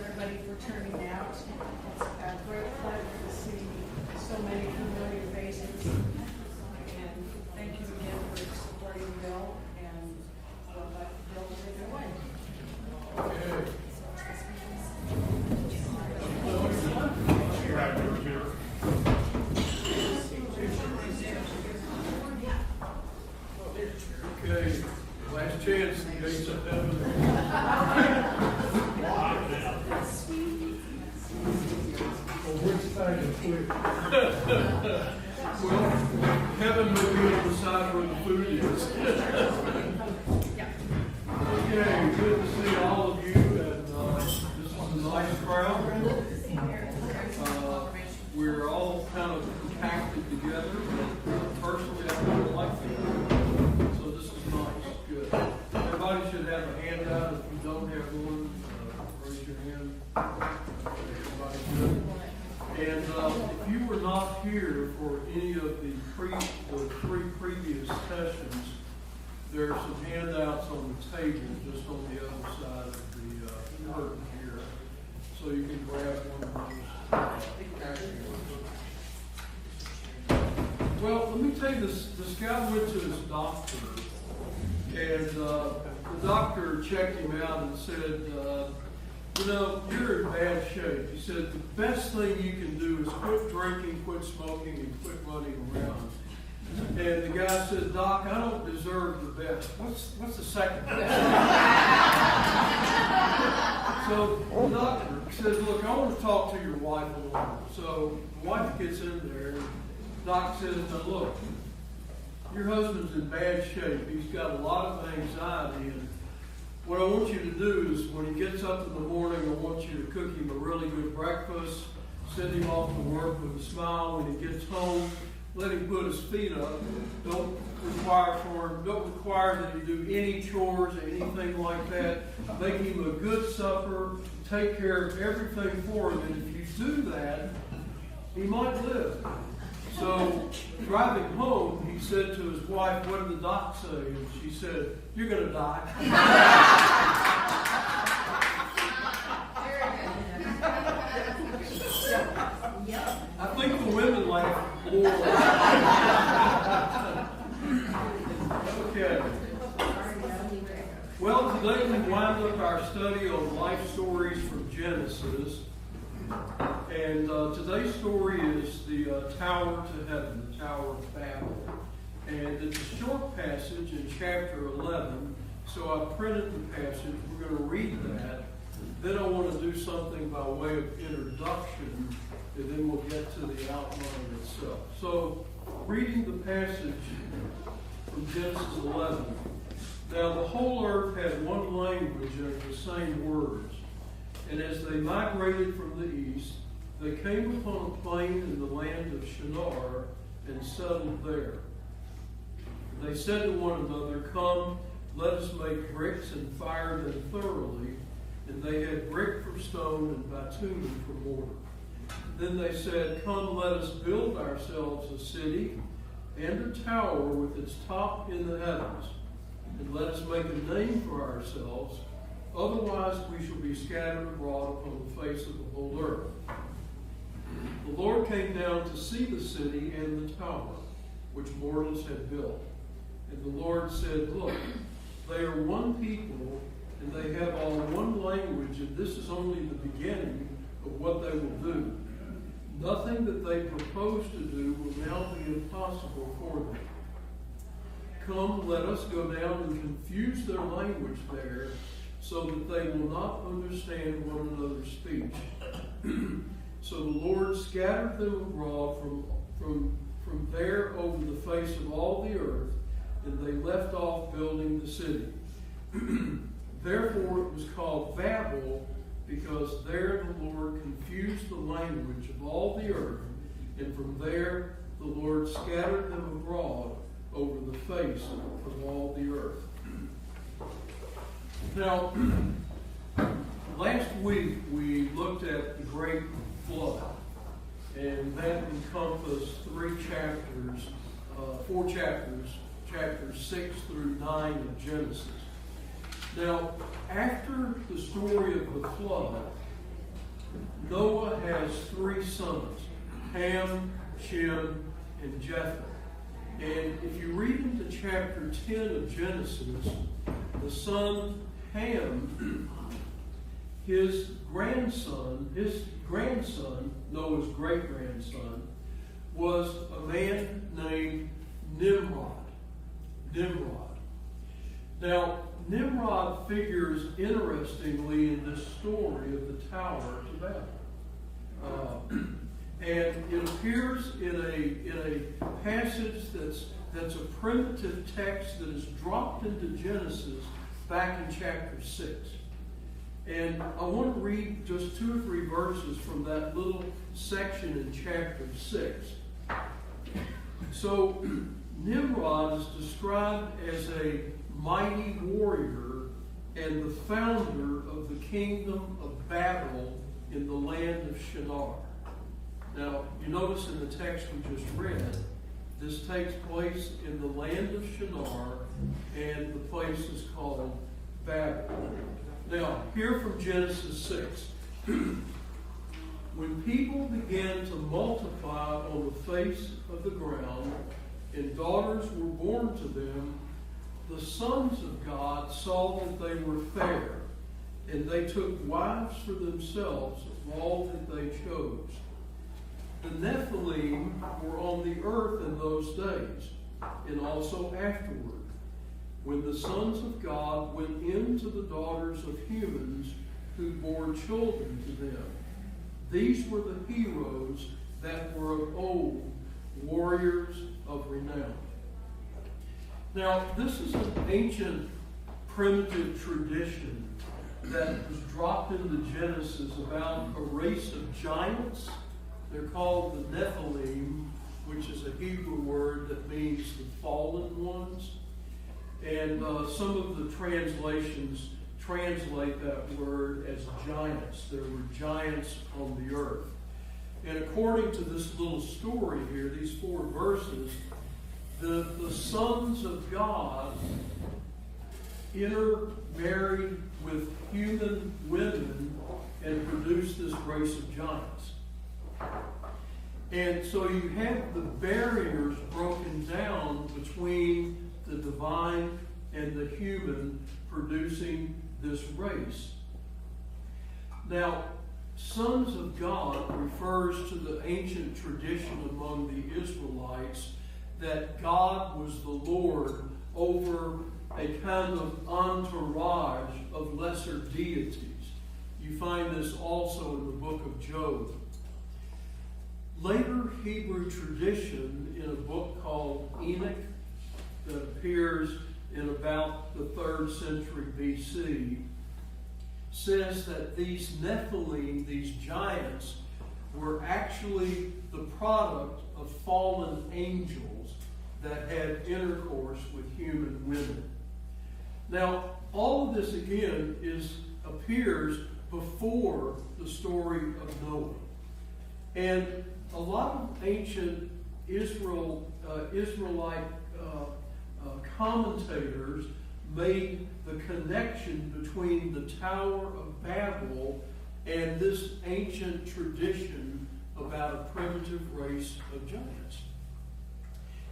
everybody for turning out. It's a great pleasure to see so many familiar faces. And thank you again for supporting Bill, and I'll let Bill take it away. Okay. Okay, last chance, the gates of heaven. Well, which side is quick? Well, heaven will be on the side where the food is. Okay, good to see all of you, and this is a nice crowd. We're all kind of compacted together, but personally I really like that. So this is nice, good. Everybody should have a handout. If you don't have one, raise your hand. Everybody good. And if you were not here for any of the three previous sessions, there are some handouts on the table just on the other side of the curtain here. So you can grab one of those. Well, let me tell you this guy went to his doctor, and the doctor checked him out and said, you're in bad shape. He said, the best thing you can do is quit drinking, quit smoking, and quit running around. And the guy said, Doc, I don't deserve the best. What's the second best? So the doctor says, look, I want to talk to your wife a little. So the wife gets in there, and the doc says, now look, your husband's in bad shape. He's got a lot of anxiety, and what I want you to do is when he gets up in the morning, I want you to cook him a really good breakfast, send him off to work with a smile. When he gets home, let him put his feet up. Don't require that he do any chores or anything like that. Make him a good supper. Take care of everything for him. And if you do that, he might live. So driving home, he said to his wife, what did the doc say? And she said, you're going to die. I think the women laugh more. Okay. Well, today we wind up our study on life stories from Genesis. And today's story is the Tower to Heaven, the Tower of Babel. And it's a short passage in chapter 11. So I printed the passage. We're going to read that. Then I want to do something by way of introduction, and then we'll get to the outline itself. So, reading the passage from Genesis 11. Now the whole earth had one language and the same words. And as they migrated from the east, they came upon a plain in the land of Shinar and settled there. They said to one another, come, let us make bricks and fire them thoroughly. And they had brick for stone and bitumen for mortar. Then they said, come, let us build ourselves a city and a tower with its top in the heavens. And let us make a name for ourselves. Otherwise we shall be scattered abroad upon the face of the whole earth. The Lord came down to see the city and the tower, which mortals had built. And the Lord said, look, they are one people, and they have all one language, and this is only the beginning of what they will do. Nothing that they propose to do will now be impossible for them. Come, let us go down and confuse their language there, so that they will not understand one another's speech. So the Lord scattered them abroad from there over the face of all the earth, and they left off building the city. Therefore it was called Babel, because there the Lord confused the language of all the earth, and from there the Lord scattered them abroad over the face of all the earth. Now, last week we looked at the Great Flood, and that encompassed four chapters, chapters 6 through 9 of Genesis. Now, after the story of the flood, Noah has 3 sons, Ham, Shem, and Japheth. And if you read into chapter 10 of Genesis, the son Ham, his grandson, Noah's great-grandson, was a man named Nimrod. Now, Nimrod figures interestingly in this story of the Tower to Babel. And it appears in a passage that's a primitive text that is dropped into Genesis back in chapter 6. And I want to read just 2 or 3 verses from that little section in chapter 6. So, Nimrod is described as a mighty warrior and the founder of the kingdom of Babel in the land of Shinar. Now, you notice in the text we just read, this takes place in the land of Shinar, and the place is called Babel. Now, here from Genesis 6. When people began to multiply on the face of the ground, and daughters were born to them, the sons of God saw that they were fair, and they took wives for themselves of all that they chose. The Nephilim were on the earth in those days, and also afterward, when the sons of God went into the daughters of humans who bore children to them. These were the heroes that were of old, warriors of renown. Now, this is an ancient, primitive tradition that was dropped into Genesis about a race of giants. They're called the Nephilim, which is a Hebrew word that means the fallen ones. And some of the translations translate that word as giants. There were giants on the earth. And according to this little story here, these 4 verses, the sons of God intermarried with human women and produced this race of giants. And so you have the barriers broken down between the divine and the human, producing this race. Now, sons of God refers to the ancient tradition among the Israelites that God was the Lord over a kind of entourage of lesser deities. You find this also in the book of Job. Later Hebrew tradition in a book called Enoch that appears in about the 3rd century BC says that these Nephilim, these giants, were actually the product of fallen angels that had intercourse with human women. Now, all of this again appears before the story of Noah. And a lot of ancient Israelite commentators made the connection between the Tower of Babel and this ancient tradition about a primitive race of giants.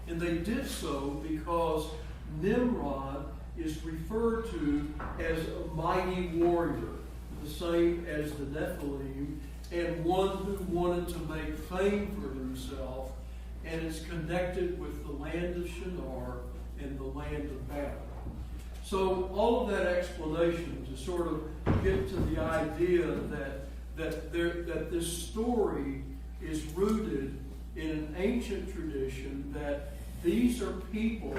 And they did so because Nimrod is referred to as a mighty warrior, the same as the Nephilim, and one who wanted to make fame for himself, and is connected with the land of Shinar and the land of Babel. So all of that explanation to sort of get to the idea that this story is rooted in an ancient tradition that these are people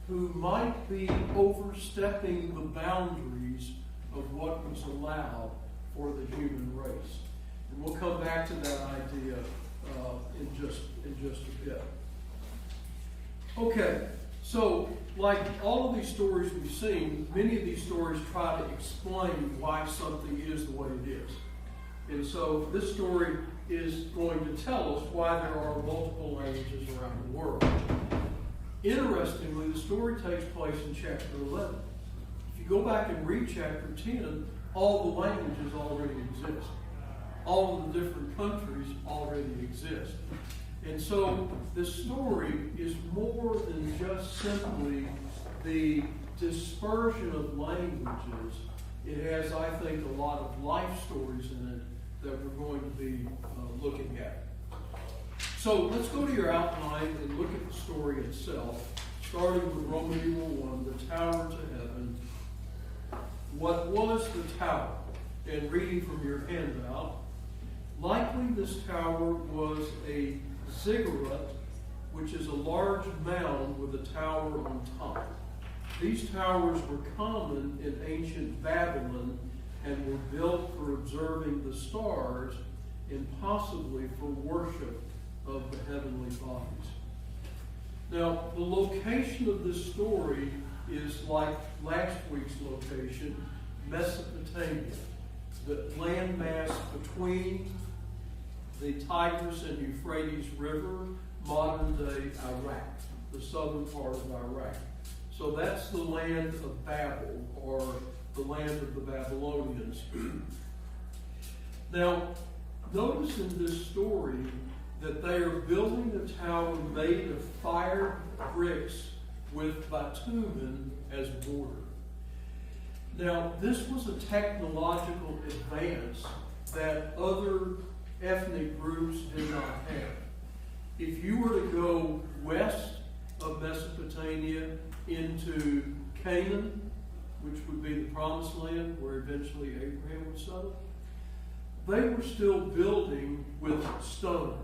who might be overstepping the boundaries of what was allowed for the human race. And we'll come back to that idea in just a bit. Okay, so like all of these stories we've seen, many of these stories try to explain why something is the way it is. And so this story is going to tell us why there are multiple languages around the world. Interestingly, the story takes place in chapter 11. If you go back and read chapter 10, all the languages already exist. all of the different countries already exist. And so this story is more than just simply the dispersion of languages. It has, I think, a lot of life stories in it that we're going to be looking at. So let's go to your outline and look at the story itself, starting with Roman numeral 1, the tower to heaven. What was the tower? And reading from your handout, likely this tower was a ziggurat, which is a large mound with a tower on top. These towers were common in ancient Babylon and were built for observing the stars and possibly for worship of the heavenly bodies. Now, the location of this story is like last week's location, Mesopotamia, the landmass between the Tigris and Euphrates River, modern-day Iraq, the southern part of Iraq. So that's the land of Babel, or the land of the Babylonians. Now, notice in this story that they are building a tower made of fired bricks with bitumen as mortar. Now, this was a technological advance that other ethnic groups did not have. If you were to go west of Mesopotamia into Canaan, which would be the promised land where eventually Abraham would settle, they were still building with stone.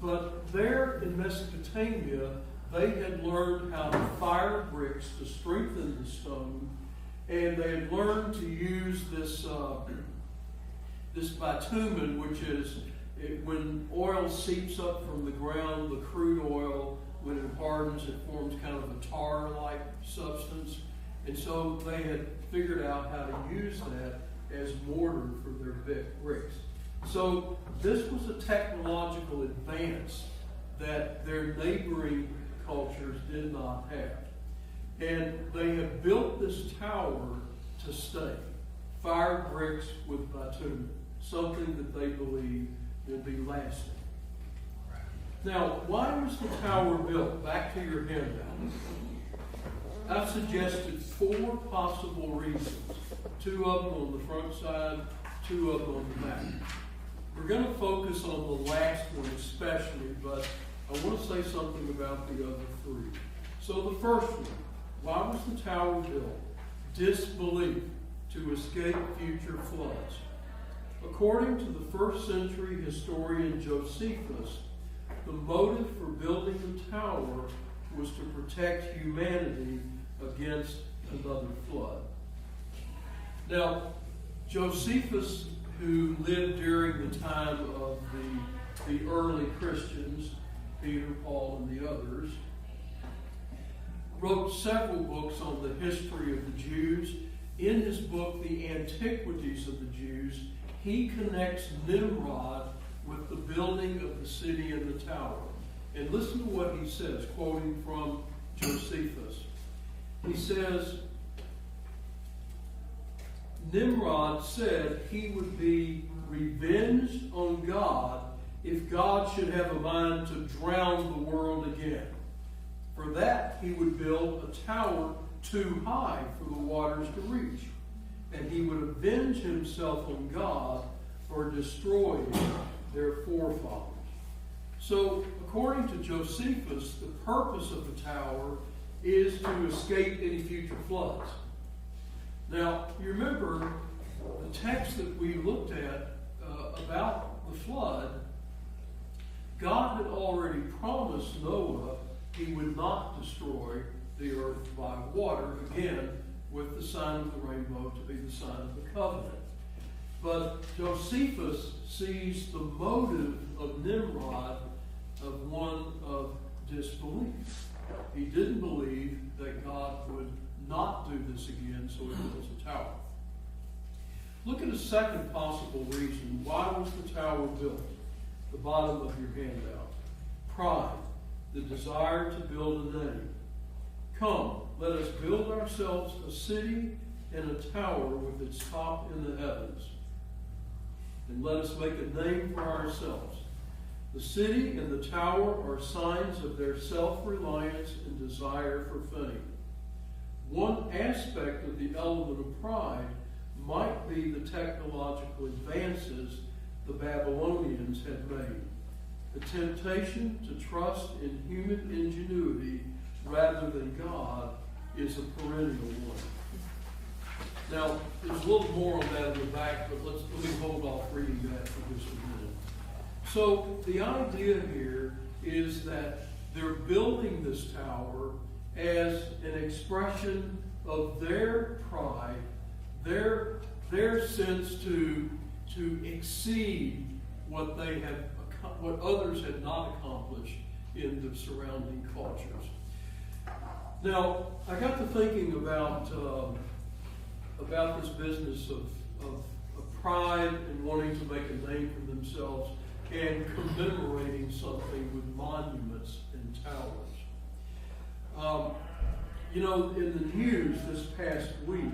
But there in Mesopotamia, they had learned how to fire bricks to strengthen the stone, and they had learned to use this bitumen, which is when oil seeps up from the ground, the crude oil, when it hardens, it forms kind of a tar-like substance. And so they had figured out how to use that as mortar for their bricks. So this was a technological advance that their neighboring cultures did not have. And they have built this tower to stay. Fired bricks with bitumen, something that they believe will be lasting. Now, why was the tower built? Back to your handout. I've suggested 4 possible reasons. 2 of them on the front side, 2 of them on the back. We're going to focus on the last one especially, but I want to say something about the other 3. So the first one, why was the tower built? Disbelief, to escape future floods. According to the 1st century historian Josephus, the motive for building the tower was to protect humanity against another flood. Now, Josephus, who lived during the time of the early Christians, Peter, Paul, and the others, wrote several books on the history of the Jews. In his book, The Antiquities of the Jews, he connects Nimrod with the building of the city and the tower. And listen to what he says, quoting from Josephus. He says, Nimrod said he would be revenged on God if God should have a mind to drown the world again. For that, he would build a tower too high for the waters to reach. And he would avenge himself on God for destroying their forefathers. So, according to Josephus, the purpose of the tower is to escape any future floods. Now, you remember the text that we looked at about the flood. God had already promised Noah he would not destroy the earth by water, again, with the sign of the rainbow to be the sign of the covenant. But Josephus sees the motive of Nimrod of one of disbelief. He didn't believe that God would not do this again, so he builds a tower. Look at a second possible reason. Why was the tower built? The bottom of your handout. Pride, the desire to build a name. Come, let us build ourselves a city and a tower with its top in the heavens. and let us make a name for ourselves. The city and the tower are signs of their self-reliance and desire for fame. One aspect of the element of pride might be the technological advances the Babylonians had made. The temptation to trust in human ingenuity rather than God is a perennial one. Now, there's a little more on that in the back, but let me hold off reading that for just a minute. So the idea here is that they're building this tower as an expression of their pride, their sense to exceed what others had not accomplished in the surrounding cultures. Now, I got to thinking about this business of pride and wanting to make a name for themselves and commemorating something with monuments and towers. In the news this past week,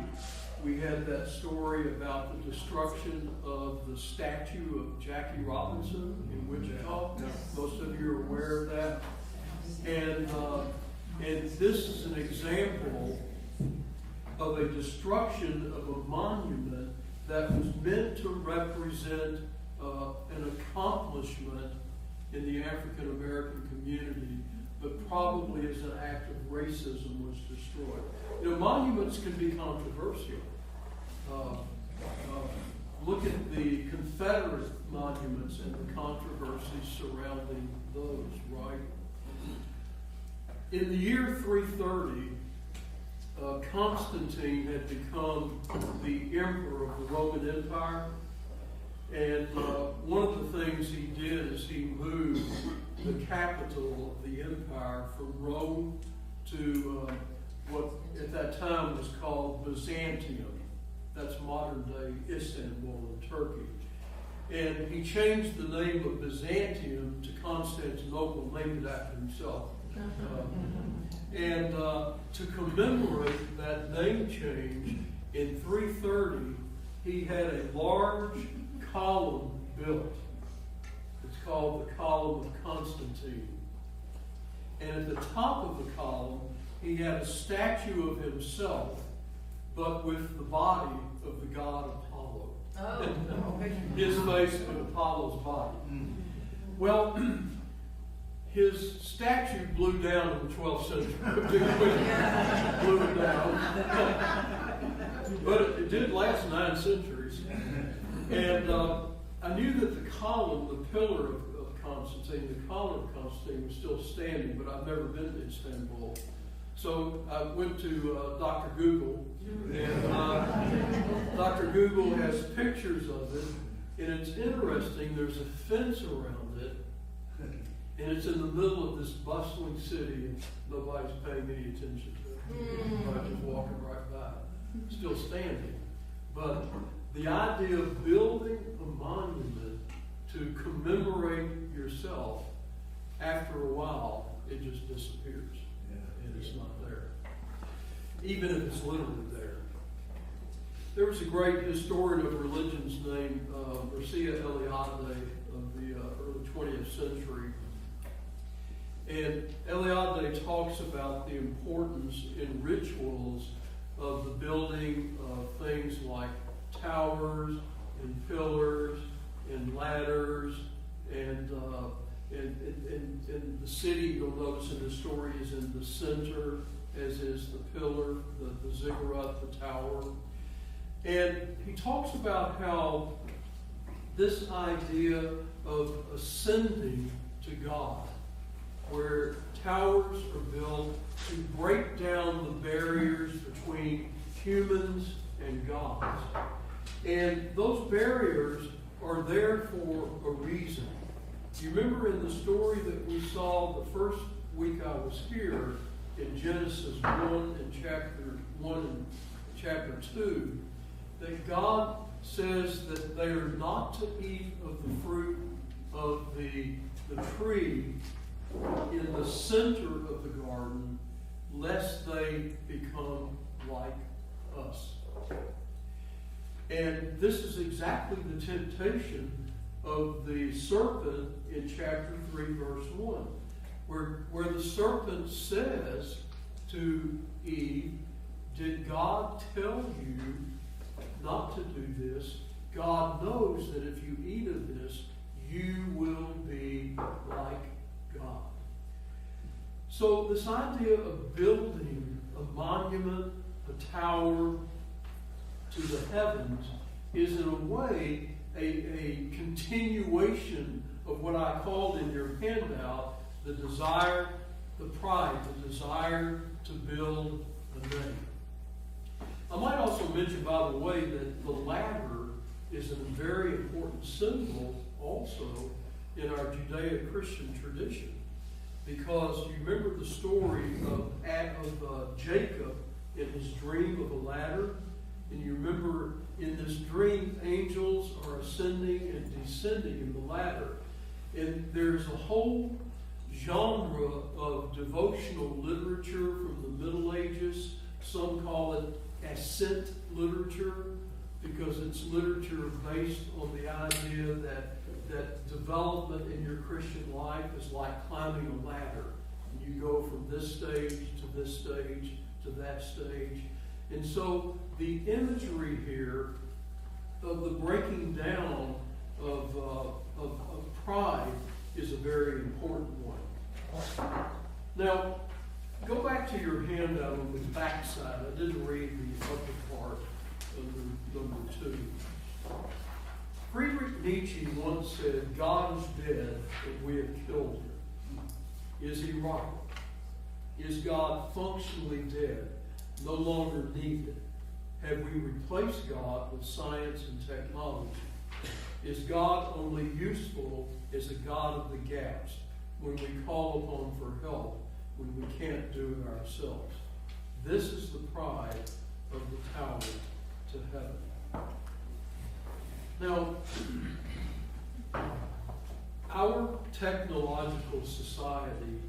we had that story about the destruction of the statue of Jackie Robinson in Wichita. Most of you are aware of that. And this is an example of a destruction of a monument that was meant to represent an accomplishment in the African American community, but probably as an act of racism was destroyed. Monuments can be controversial. Look at the Confederate monuments and the controversies surrounding those, right? In the year 330, Constantine had become the emperor of the Roman Empire. And one of the things he did is he moved the capital of the empire from Rome to what at that time was called Byzantium. That's modern-day Istanbul in Turkey. And he changed the name of Byzantium to Constantinople, named it after himself. And to commemorate that name change, in 330, he had a large column built. It's called the Column of Constantine. And at the top of the column, he had a statue of himself, but with the body of the god Apollo. His face with Apollo's body. Well, his statue blew down in the 12th century. Blew it down. But it did last 9 centuries. And I knew that the column, the pillar of Constantine, the collar of Constantine was still standing, but I've never been to Istanbul. So I went to Dr. Google, and Dr. Google has pictures of it, and it's interesting. There's a fence around it, and it's in the middle of this bustling city, and nobody's paying any attention to it. Everybody's just walking right by it, still standing. But the idea of building a monument to commemorate yourself, after a while, it just disappears. And it's not there. Even if it's literally there. There was a great historian of religions named Mircea Eliade of the early 20th century. And Eliade talks about the importance in rituals of the building of things like towers and pillars and ladders and the city, you'll notice in the story, is in the center, as is the pillar, the ziggurat, the tower. And he talks about how this idea of ascending to God, where towers are built to break down the barriers between humans and gods. And those barriers are there for a reason. You remember in the story that we saw the first week I was here in Genesis 1 and chapter 2, that God says that they are not to eat of the fruit of the tree in the center of the garden, lest they become like us. And this is exactly the temptation of the serpent in chapter 3, verse 1, where the serpent says to Eve, did God tell you not to do this? God knows that if you eat of this, you will be like God. So this idea of building a monument, a tower to the heavens is in a way a continuation of what I called in your handout, the desire, the pride, the desire to build a name. I might also mention, by the way, that the ladder is a very important symbol also in our Judeo-Christian tradition. Because you remember the story of Jacob in his dream of a ladder? And you remember in this dream, angels are ascending and descending in the ladder. And there's a whole genre of devotional literature from the Middle Ages. Some call it ascent literature, because it's literature based on the idea that development in your Christian life is like climbing a ladder. And you go from this stage to this stage to that stage. And so the imagery here of the breaking down of pride is a very important one. Now, go back to your handout on the back side. I didn't read the upper part of number 2. Friedrich Nietzsche once said, God is dead and we have killed him. Is he right? Is God functionally dead, no longer needed? Have we replaced God with science and technology? Is God only useful as a God of the gaps when we call upon for help, when we can't do it ourselves? This is the pride of the tower to heaven. Now, our technological society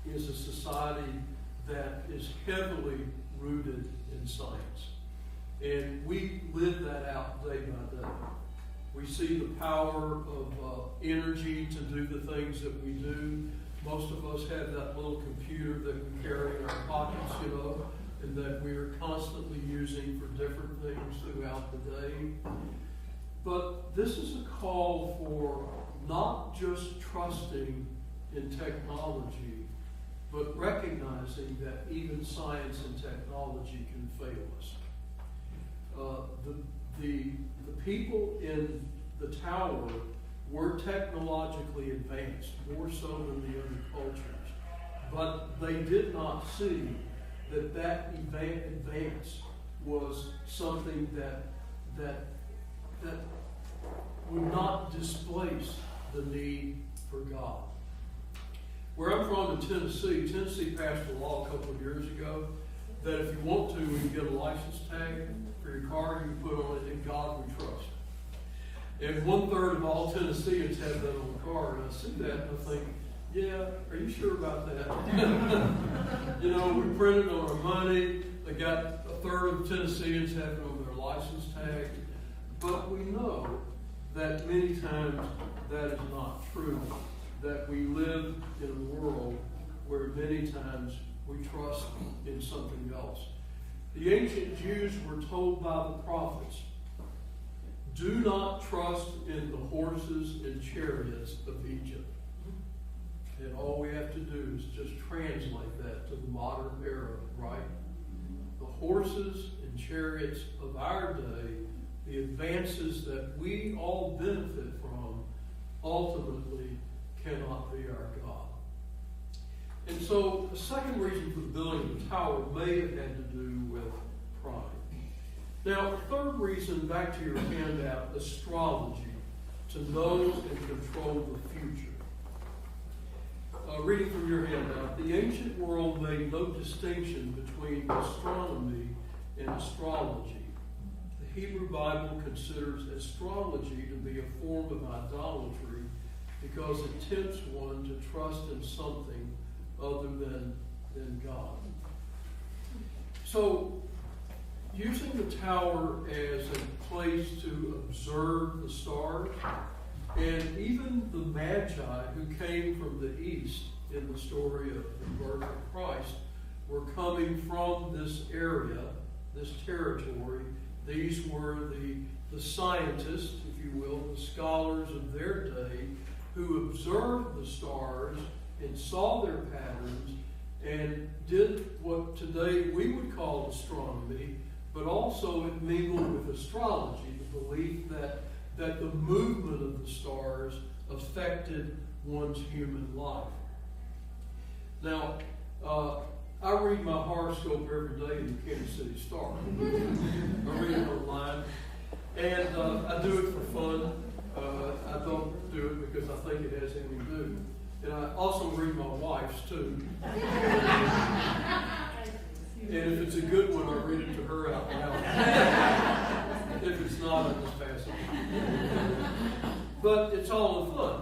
is a society that is heavily rooted in science. And we live that out day by day. We see the power of energy to do the things that we do. Most of us have that little computer that we carry in our pockets, and that we are constantly using for different things throughout the day. But this is a call for not just trusting in technology, but recognizing that even science and technology can fail us. The people in the tower were technologically advanced, more so than the other cultures. But they did not see that advance was something that would not displace the need for God. Where I'm from in Tennessee passed a law a couple of years ago that if you want to, when you get a license tag for your car, you can put on it, "In God we trust." And 1/3 of all Tennesseans have that on the car. And I see that and I think, yeah, are you sure about that? We printed on our money. They got 1/3 of Tennesseans have it on their license tag. But we know that many times that is not true. That we live in a world where many times we trust in something else. The ancient Jews were told by the prophets, do not trust in the horses and chariots of Egypt. And all we have to do is just translate that to the modern era, right? The horses and chariots of our day, the advances that we all benefit from, ultimately cannot be our God. And so the second reason for the building of the tower may have had to do with pride. Now, the third reason, back to your handout, astrology, to know and control the future. Reading from your handout, the ancient world made no distinction between astronomy and astrology. The Hebrew Bible considers astrology to be a form of idolatry because it tempts one to trust in something other than God. So, using the tower as a place to observe the stars, and even the Magi who came from the east in the story of the birth of Christ were coming from this area, this territory. These were the scientists, if you will, the scholars of their day, who observed the stars and saw their patterns and did what today we would call astronomy, but also it mingled with astrology, the belief that the movement of the stars affected one's human life. Now, I read my horoscope every day in the Kansas City Star. I read it online, and I do it for fun. I don't do it because I think it has anything to do. And I also read my wife's too. And if it's a good one, I read it to her out loud. If it's not, I just pass it. But it's all in fun.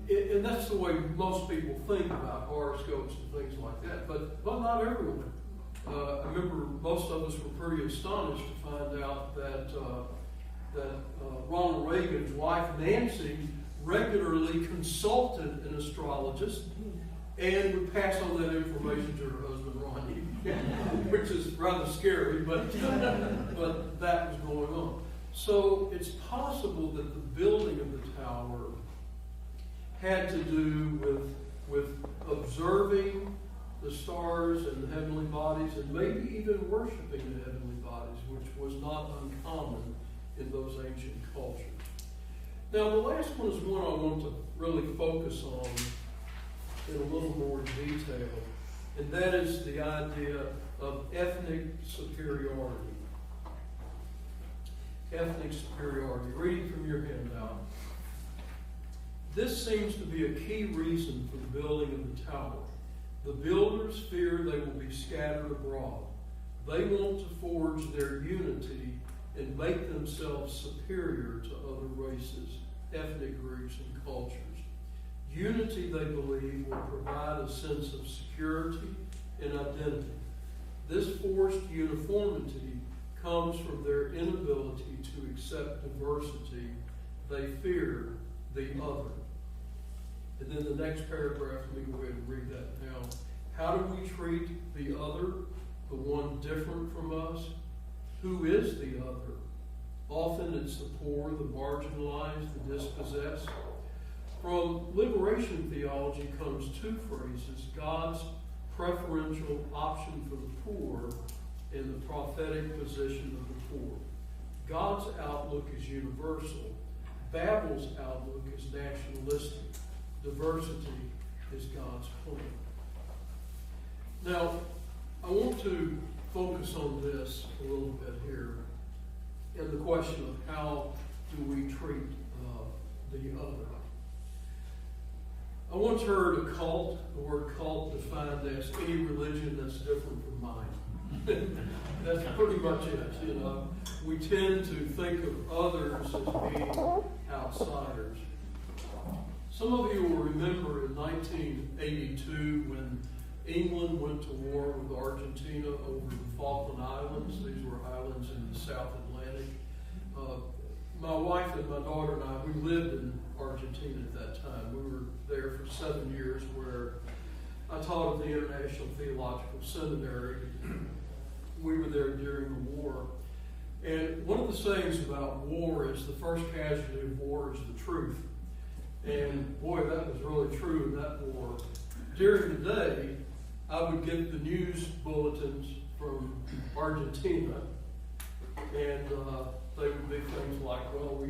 And that's the way most people think about horoscopes and things like that. But not everyone. I remember most of us were pretty astonished to find out that Ronald Reagan's wife, Nancy, regularly consulted an astrologist and would pass on that information to her husband, Ronnie, which is rather scary, but that was going on. So it's possible that the building of the tower had to do with observing the stars and the heavenly bodies, and maybe even worshiping the heavenly bodies, which was not uncommon in those ancient cultures. Now, the last one is one I want to really focus on in a little more detail, and that is the idea of ethnic superiority. Ethnic superiority. Reading from your handout. This seems to be a key reason for the building of the tower. The builders fear they will be scattered abroad. They want to forge their unity and make themselves superior to other races, ethnic groups, and cultures. Unity, they believe, will provide a sense of security and identity. This forced uniformity comes from their inability to accept diversity. They fear the other. And then the next paragraph, let me go ahead and read that now. How do we treat the other, the one different from us? Who is the other? Often it's the poor, the marginalized, the dispossessed. From liberation theology comes two phrases: God's preferential option for the poor and the prophetic position of the poor. God's outlook is universal. Babel's outlook is nationalistic. Diversity is God's plan. Now, I want to focus on this a little bit here, and the question of how do we treat the other. I once heard the word cult defined as any religion that's different from mine. That's pretty much it, you know. We tend to think of others as being outsiders. Some of you will remember in 1982 when England went to war with Argentina over the Falkland Islands. These were islands in the South Atlantic. My wife and my daughter and I, we lived in Argentina at that time. We were there for 7 years, where I taught at the International Theological Seminary. We were there during the war. And one of the sayings about war is the first casualty of war is the truth. And boy, that was really true in that war. During the day, I would get the news bulletins from Argentina, and they would be things like, well,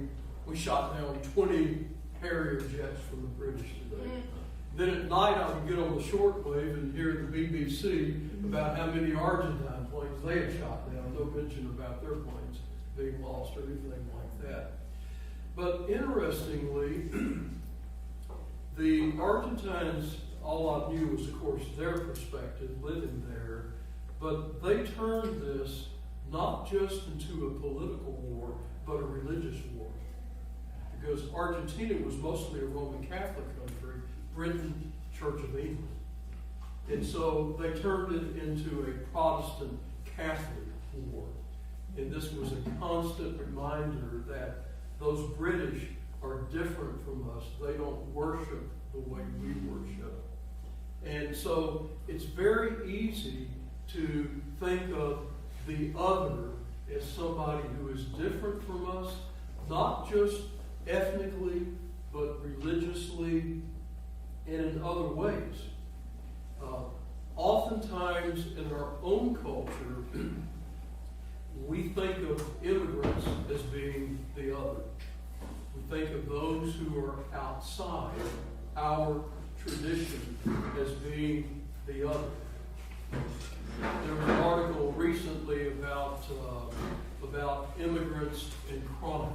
we shot down 20 Harrier jets from the British today. Then at night, I would get on the shortwave and hear the BBC about how many Argentine planes they had shot down. No mention about their planes being lost or anything like that. But interestingly, the Argentines, all I knew was, of course, their perspective living there, but they turned this not just into a political war, but a religious war. Because Argentina was mostly a Roman Catholic country, Britain, Church of England. And so they turned it into a Protestant Catholic war. And this was a constant reminder that those British are different from us. They don't worship the way we worship. And so it's very easy to think of the other as somebody who is different from us, not just ethnically, but religiously and in other ways. Oftentimes in our own culture, we think of immigrants as being the other. We think of those who are outside our tradition as being the other. There was an article recently about immigrants and crime.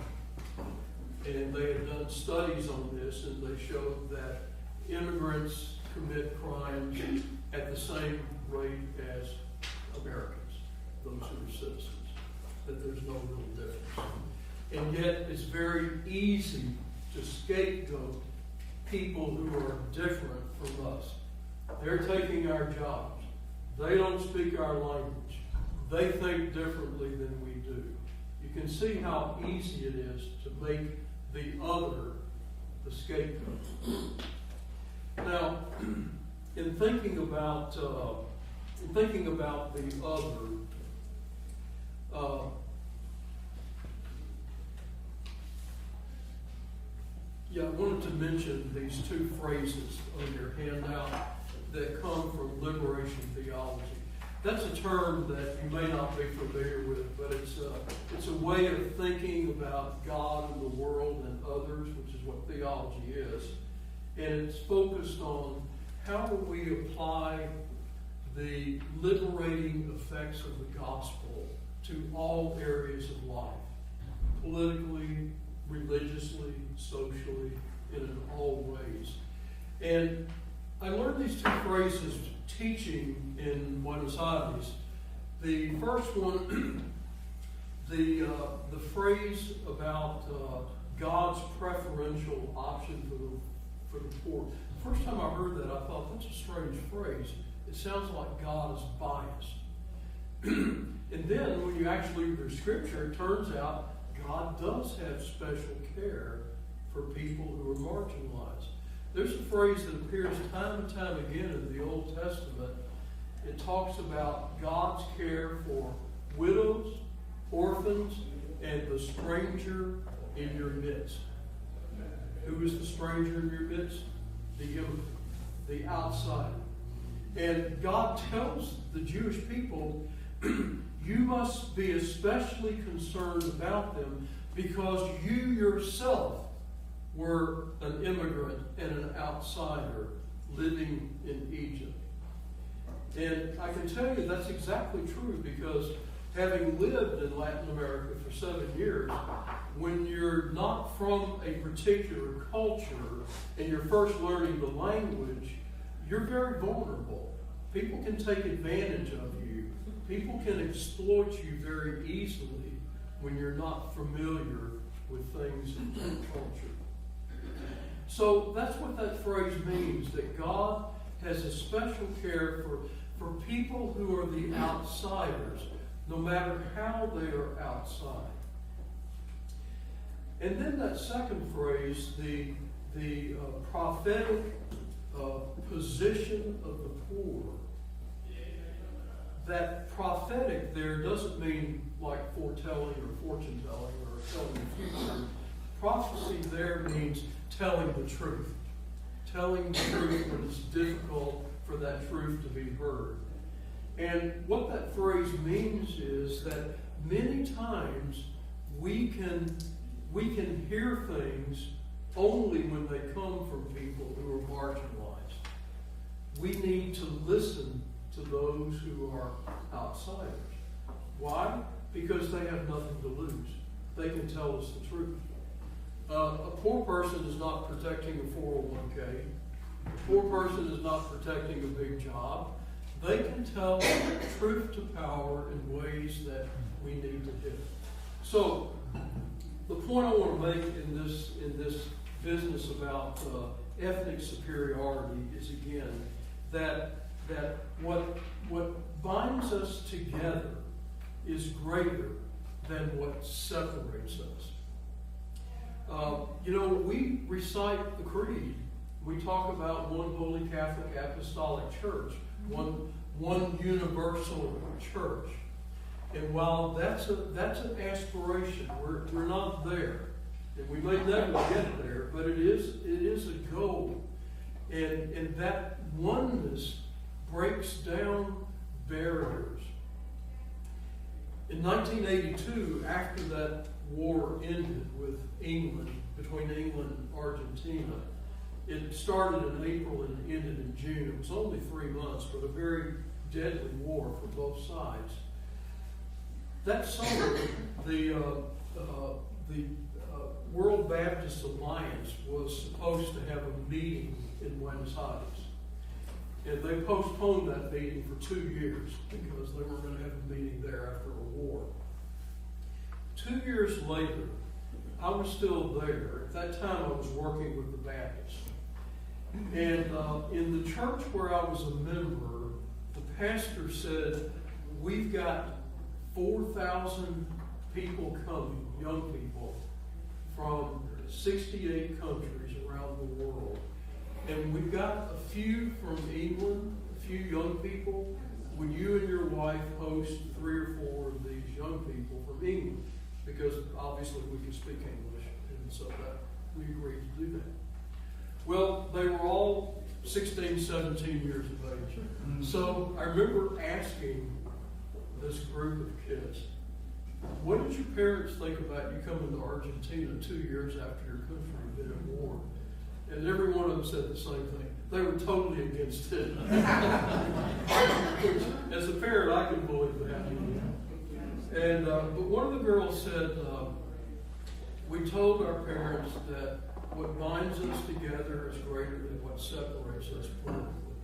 And they had done studies on this, and they showed that immigrants commit crimes at the same rate as Americans, those who are citizens, that there's no real difference. And yet it's very easy to scapegoat people who are different from us. They're taking our jobs. They don't speak our language. They think differently than we do. You can see how easy it is to make the other the scapegoat. Now, in thinking about the other, I wanted to mention these two phrases on your handout that come from liberation theology. That's a term that you may not be familiar with, but it's a way of thinking about God and the world and others, which is what theology is. And it's focused on how do we apply the liberating effects of the gospel to all areas of life, politically, religiously, socially, and in all ways. And I learned these two phrases teaching in Buenos Aires. The first one, the phrase about God's preferential option for the poor. The first time I heard that, I thought, that's a strange phrase. It sounds like God is biased. And then when you actually read the scripture, it turns out God does have special care for people who are marginalized. There's a phrase that appears time and time again in the Old Testament. It talks about God's care for widows, orphans, and the stranger in your midst. Who is the stranger in your midst? The immigrant, the outsider. And God tells the Jewish people, you must be especially concerned about them because you yourself were an immigrant and an outsider living in Egypt. And I can tell you that's exactly true because having lived in Latin America for 7 years, when you're not from a particular culture and you're first learning the language, you're very vulnerable. People can take advantage of you. People can exploit you very easily when you're not familiar with things in that culture. So that's what that phrase means, that God has a special care for people who are the outsiders, no matter how they are outside. And then that second phrase, the prophetic position of the poor. That prophetic there doesn't mean like foretelling or fortune telling or telling the future. Prophecy there means telling the truth. Telling the truth when it's difficult for that truth to be heard. And what that phrase means is that many times we can hear things only when they come from people who are marginalized. We need to listen to those who are outsiders. Why? Because they have nothing to lose. They can tell us the truth. A poor person is not protecting a 401k. A poor person is not protecting a big job. They can tell truth to power in ways that we need to hear. So, the point I want to make in this business about ethnic superiority is again that what binds us together is greater than what separates us. We recite the creed. We talk about one holy Catholic apostolic church, one universal church. And while that's an aspiration, we're not there, and we may never get there, but it is a goal. And that oneness breaks down barriers. In 1982, after that war ended with England, between England and Argentina, it started in April and ended in June. It was only 3 months, but a very deadly war for both sides. That summer, the World Baptist Alliance was supposed to have a meeting in Buenos Aires. And they postponed that meeting for 2 years because they were going to have a meeting there after a war. 2 years later, I was still there. At that time, I was working with the Baptists. And in the church where I was a member, the pastor said, we've got 4,000 people coming, young people, from 68 countries around the world. And we've got a few from England, a few young people. Would you and your wife host 3 or 4 of these young people from England? Because obviously we can speak English, and so that we agreed to do that. Well, they were all 16, 17 years of age. Mm-hmm. So I remember asking this group of kids, what did your parents think about you coming to Argentina 2 years after your country had been at war? And every one of them said the same thing. They were totally against it. Which, as a parent, I can believe that. And but one of the girls said, we told our parents that what binds us together is greater than what separates us politically.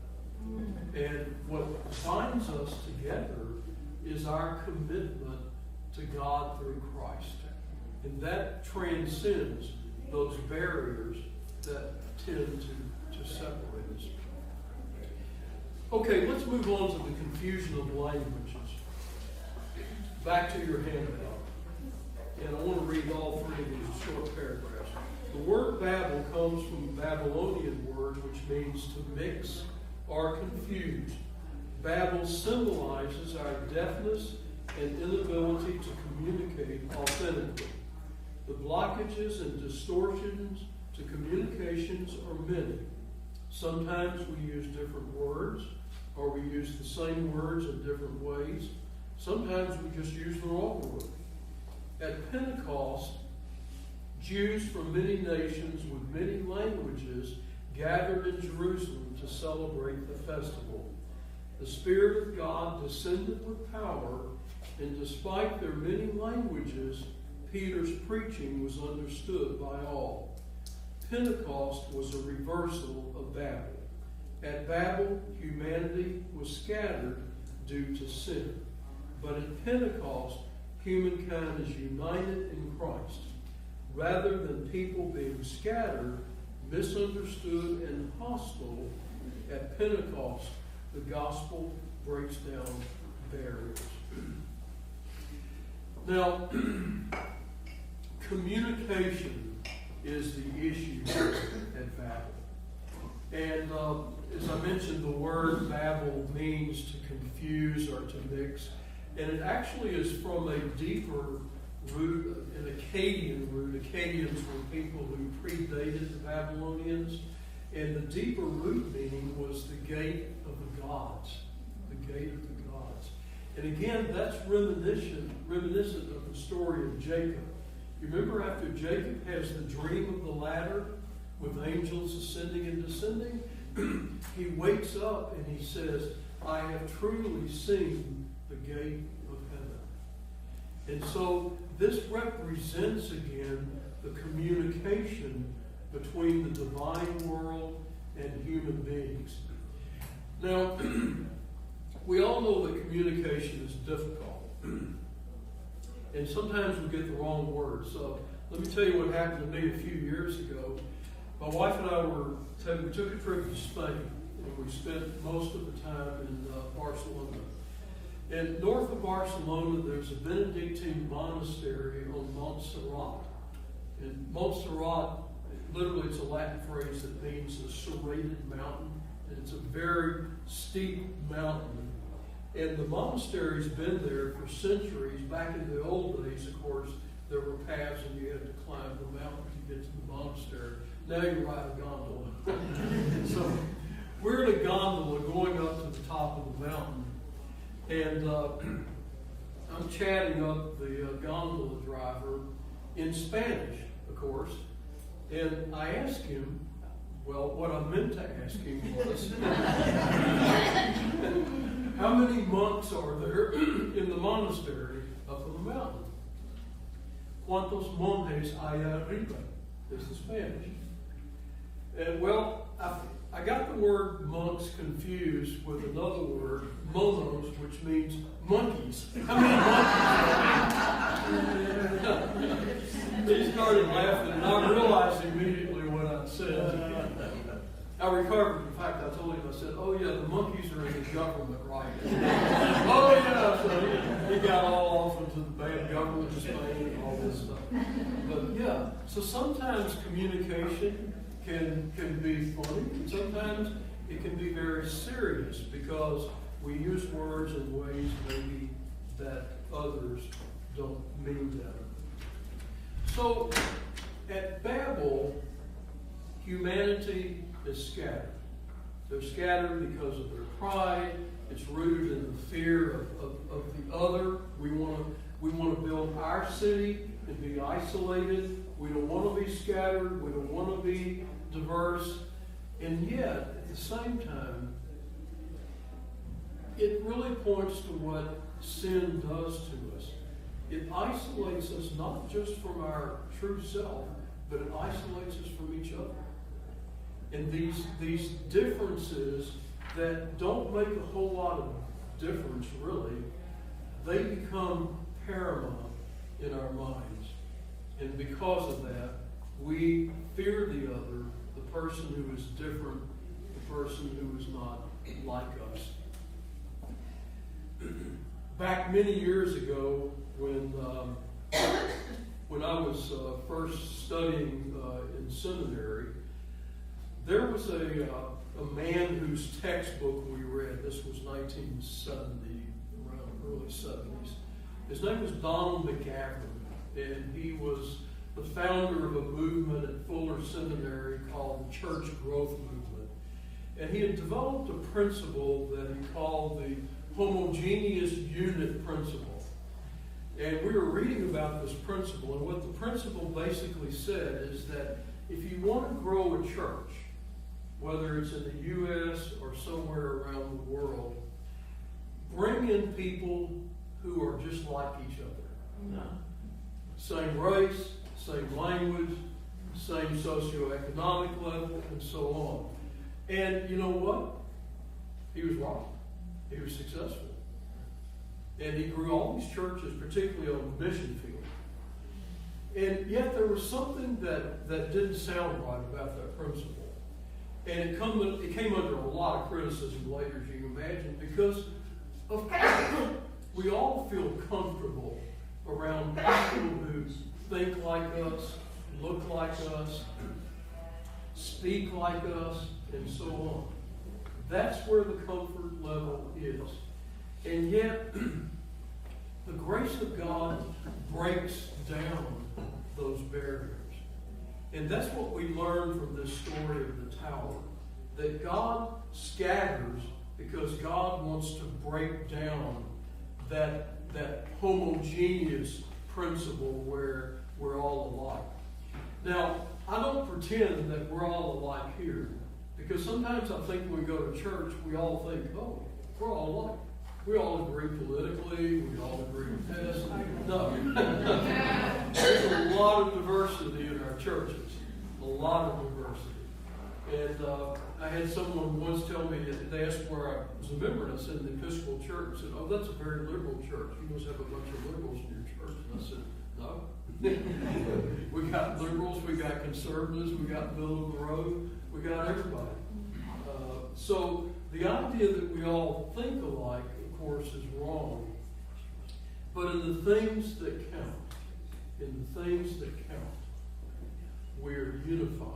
And what binds us together is our commitment to God through Christ. And that transcends those barriers that tend to separate us. Okay, let's move on to the confusion of languages. Back to your handout. And I want to read all 3 of these short paragraphs. The word Babel comes from the Babylonian word which means to mix or confuse. Babel symbolizes our deafness and inability to communicate authentically. The blockages and distortions to communications are many. Sometimes we use different words, or we use the same words in different ways. Sometimes we just use the wrong word. At Pentecost, Jews from many nations with many languages gathered in Jerusalem to celebrate the festival. The Spirit of God descended with power, and despite their many languages, Peter's preaching was understood by all. Pentecost was a reversal of Babel. At Babel, humanity was scattered due to sin. But at Pentecost, humankind is united in Christ. Rather than people being scattered, misunderstood, and hostile, at Pentecost, the gospel breaks down barriers. Now, communication is the issue at Babel. And as I mentioned, the word Babel means to confuse or to mix. And it actually is from a deeper root, an Akkadian root. Akkadians were people who predated the Babylonians. And the deeper root meaning was the gate of the gods. The gate of the gods. And again, that's reminiscent of the story of Jacob. You remember after Jacob has the dream of the ladder with angels ascending and descending? He wakes up and he says, I have truly seen the gate of heaven. And so this represents again the communication between the divine world and human beings. Now, we all know that communication is difficult. And sometimes we get the wrong words. So let me tell you what happened to me a few years ago. My wife and I we took a trip to Spain, and we spent most of the time in Barcelona. And north of Barcelona, there's a Benedictine monastery on Montserrat. And Montserrat, literally it's a Latin phrase that means a serrated mountain. And it's a very steep mountain. And the monastery's been there for centuries. Back in the old days, of course, there were paths and you had to climb the mountain to get to the monastery. Now you ride a gondola. So we're in a gondola going up to the top of the mountain. And I'm chatting up the gondola driver in Spanish, of course. And I asked him, well, what I meant to ask him was, how many monks are there in the monastery up on the mountain? ¿Cuántos monjes hay arriba? Is the Spanish. And well, I got the word monks confused with another word, monos, which means monkeys. How many monkeys? He started laughing, and I realized immediately what I'd said. I recovered. In fact, I told him, I said, oh yeah, the monkeys are in the government, right? Oh yeah, so he got all off into the bad government of Spain and all this stuff. But yeah, so sometimes communication can be funny, and sometimes it can be very serious because we use words in ways maybe that others don't mean that. So at Babel, humanity is scattered. They're scattered because of their pride. It's rooted in the fear of the other. We want to build our city and be isolated. We don't want to be scattered. We don't want to be diverse. And yet, at the same time, it really points to what sin does to us. It isolates us not just from our true self, but it isolates us from each other. And these differences that don't make a whole lot of difference, really, they become paramount in our minds. And because of that, we fear the other, the person who is different, the person who is not like us. Back many years ago, when I was first studying in seminary, there was a man whose textbook we read. This was 1970, around early 70s. His name was Donald McGavran, and he was the founder of a movement at Fuller Seminary called the Church Growth Movement. And he had developed a principle that he called the homogeneous unit principle. And we were reading about this principle, and what the principle basically said is that if you want to grow a church, whether it's in the U.S. or somewhere around the world, bring in people who are just like each other. No. Same race, same language, same socioeconomic level, and so on. And you know what? He was right. He was successful. And he grew all these churches, particularly on the mission field. And yet there was something that didn't sound right about that principle. And it came under a lot of criticism later, as you can imagine, because of course we all feel comfortable around people who think like us, look like us, speak like us, and so on. That's where the comfort level is. And yet, the grace of God breaks down those barriers. And that's what we learn from this story of the tower. That God scatters because God wants to break down that homogeneous principle where we're all alike. Now, I don't pretend that we're all alike here. Because sometimes I think when we go to church, we all think, oh, we're all alike. We all agree politically, we all agree with this. No. There's a lot of diversity in our churches. A lot of diversity. And I had someone once tell me, they asked where I was a member, and I said, in the Episcopal Church. I said, oh, that's a very liberal church. You must have a bunch of liberals in your church. And I said, no. We got liberals, we got conservatives, we got middle of the road, we got everybody. So the idea that we all think alike, of course, is wrong. But in the things that count, we're unified.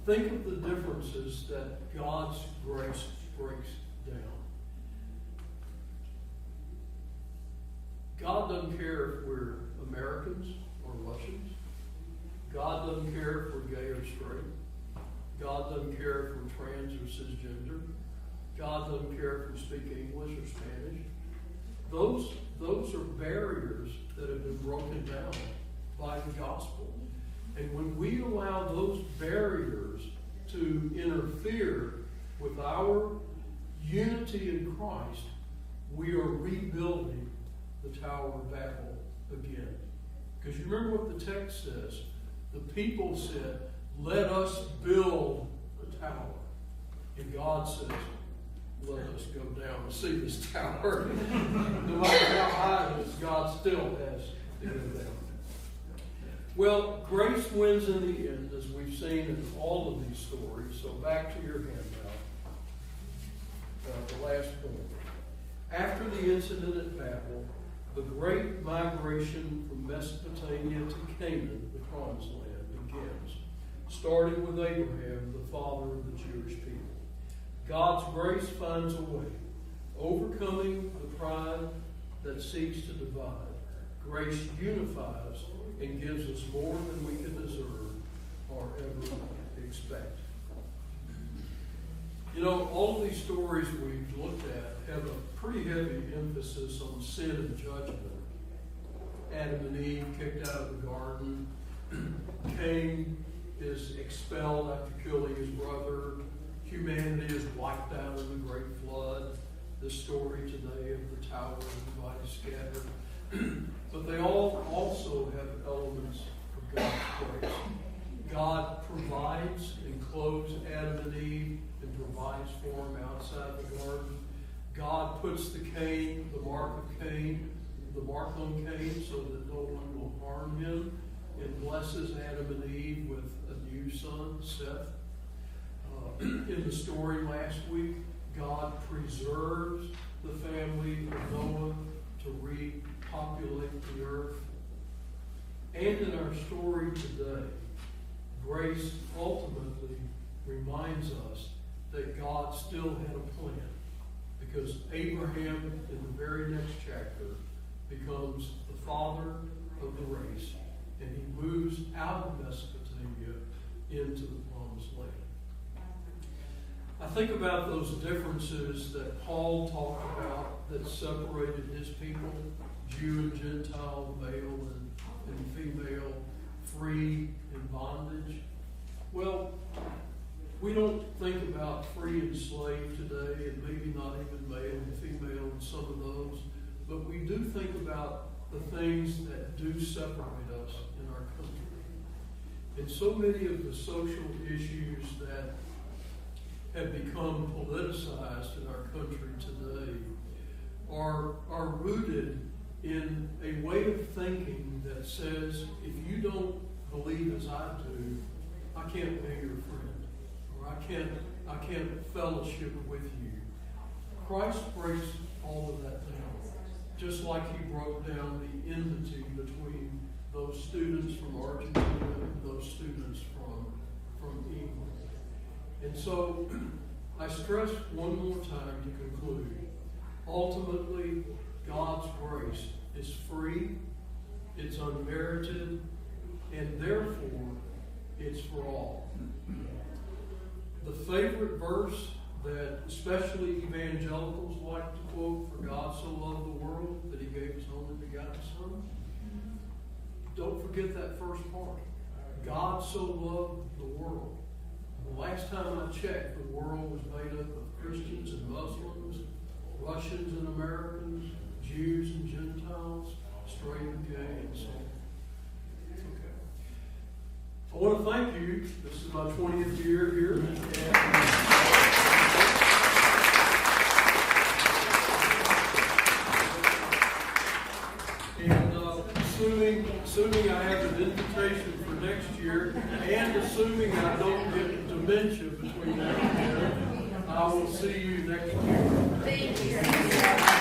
Think of the differences that God's grace breaks down. God doesn't care if we're Americans or Russians. God doesn't care if we're gay or straight. God doesn't care if we're trans or cisgender. God doesn't care if we speak English or Spanish. Those are barriers that have been broken down by the gospel. And when we allow those barriers to interfere with our unity in Christ, we are rebuilding the Tower of Babel again. Because you remember what the text says. The people said, let us build a tower. And God says, let us go down and see this tower. No matter how high it is, God still has to go down. Well, grace wins in the end, as we've seen in all of these stories. So back to your handout. The last point. After the incident at Babel, the great migration from Mesopotamia to Canaan, the promised land, begins, starting with Abraham, the father of the Jewish people. God's grace finds a way, overcoming the pride that seeks to divide. Grace unifies and gives us more than we can deserve or ever expect. You know, all of these stories we've looked at have a pretty heavy emphasis on sin and judgment. Adam and Eve kicked out of the garden. Cain is expelled after killing his brother. Humanity is wiped out in the great flood. The story today of the tower and the body scattered. But they all also have elements of God's grace. God provides and clothes Adam and Eve and provides for them outside the garden. God puts the mark on Cain so that no one will harm him, and blesses Adam and Eve with a new son, Seth. In the story last week, God preserves the family of Noah to repopulate the earth. And in our story today, grace ultimately reminds us that God still had a plan. Because Abraham, in the very next chapter, becomes the father of the race. And he moves out of Mesopotamia into the promised land. I think about those differences that Paul talked about that separated his people, Jew and Gentile, male and female, free and bondage. Well, we don't think about free and slave today, and maybe not even male and female and some of those, but we do think about the things that do separate us in our country. And so many of the social issues that have become politicized in our country today are rooted in a way of thinking that says, if you don't believe as I do, I can't be your friend, or I can't fellowship with you. Christ breaks all of that down, just like he broke down the enmity between those students from Argentina and those students from England. And so, I stress one more time to conclude. Ultimately, God's grace is free, it's unmerited, and therefore, it's for all. The favorite verse that especially evangelicals like to quote, for God so loved the world that he gave his only begotten Son. Don't forget that first part. God so loved the world. The last time I checked, the world was made up of Christians and Muslims, Russians and Americans, Jews and Gentiles, straight and gay, and so on. It's okay. I want to thank you. This is my 20th year here. Assuming I have an invitation for next year, and assuming I don't get dementia between now and then, I will see you next year. Thank you.